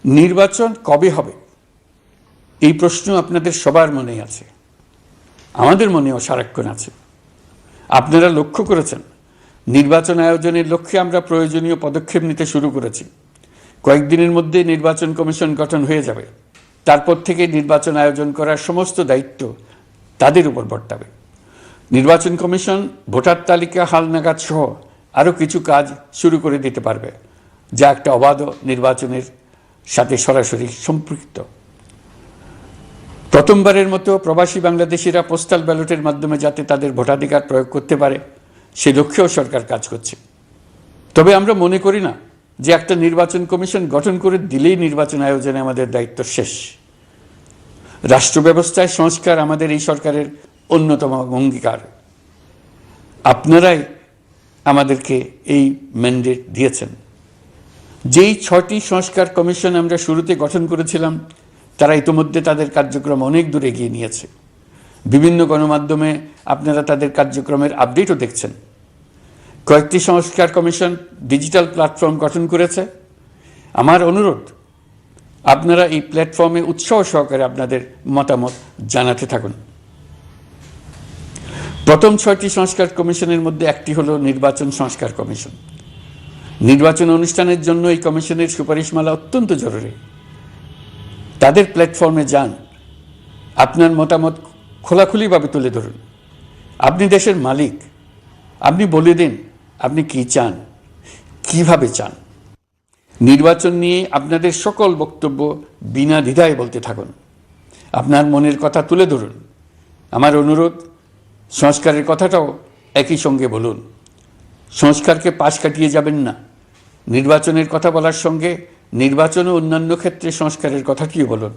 নির্বাচন কবে হবে এই প্রশ্ন আপনাদের সবার মনেই আছে, আমাদের মনেও সারাক্ষণ আছে। আপনারা লক্ষ্য করেছেন নির্বাচন আয়োজনের লক্ষ্যে আমরা প্রয়োজনীয় পদক্ষেপ নিতে শুরু করেছি। কয়েকদিনের মধ্যে নির্বাচন কমিশন গঠন হয়ে যাবে। তারপর থেকে নির্বাচন আয়োজন করার সমস্ত দায়িত্ব তাদের উপর বর্তাবে। নির্বাচন কমিশন ভোটার তালিকা হালনাগাদ সহ আরও কিছু কাজ শুরু করে দিতে পারবে, যা একটা অবাধ নির্বাচনের সাথে সরাসরি সম্পৃক্ত। প্রথমবারের মতো প্রবাসী বাংলাদেশিরা পোস্টাল ব্যালটের মাধ্যমে যাতে তাদের ভোটাধিকার প্রয়োগ করতে পারে সে লক্ষ্যেও সরকার কাজ করছে। তবে আমরা মনে করি না যে একটা নির্বাচন কমিশন গঠন করে দিলেই নির্বাচন আয়োজনে আমাদের দায়িত্ব শেষ। রাষ্ট্র ব্যবস্থায় সংস্কার আমাদের এই সরকারের অন্যতম অঙ্গীকার। আপনারাই আমাদেরকে এই ম্যান্ডেট দিয়েছেন। যেই 6টি সংস্কার কমিশন আমরা শুরুতে গঠন করেছিলাম তারা ইতিমধ্যে তাদের কার্যক্রম অনেক দূর এগিয়ে নিয়েছে। বিভিন্ন গণমাধ্যমে আপনারা তাদের কার্যক্রমের আপডেটও দেখছেন। কয়েকটি সংস্কার কমিশন ডিজিটাল প্ল্যাটফর্ম গঠন করেছে। আমার অনুরোধ, আপনারা এই প্ল্যাটফর্মে উৎসাহ সহকারে আপনাদের মতামত জানাতে থাকুন। প্রথম 6টি সংস্কার কমিশনের মধ্যে একটি হলো নির্বাচন সংস্কার কমিশন। নির্বাচন অনুষ্ঠানের জন্য এই কমিশনের সুপারিশমালা অত্যন্ত জরুরি। তাদের প্ল্যাটফর্মে যান, আপনার মতামত খোলাখুলিভাবে তুলে ধরুন। আপনি দেশের মালিক, আপনি বলে দিন আপনি কি চান, কিভাবে চান। নির্বাচন নিয়ে আপনাদের সকল বক্তব্য বিনা দ্বিধায় বলতে থাকুন। আপনার মনের কথা তুলে ধরুন। আমার অনুরোধ, সংস্কারের কথাটাও একই সঙ্গে বলুন। সংস্কারকে পাশ কাটিয়ে যাবেন না। নির্বাচনের কথা বলার সঙ্গে নির্বাচন ও অন্যান্য ক্ষেত্রে সংস্কারের কথাটিও বলুন।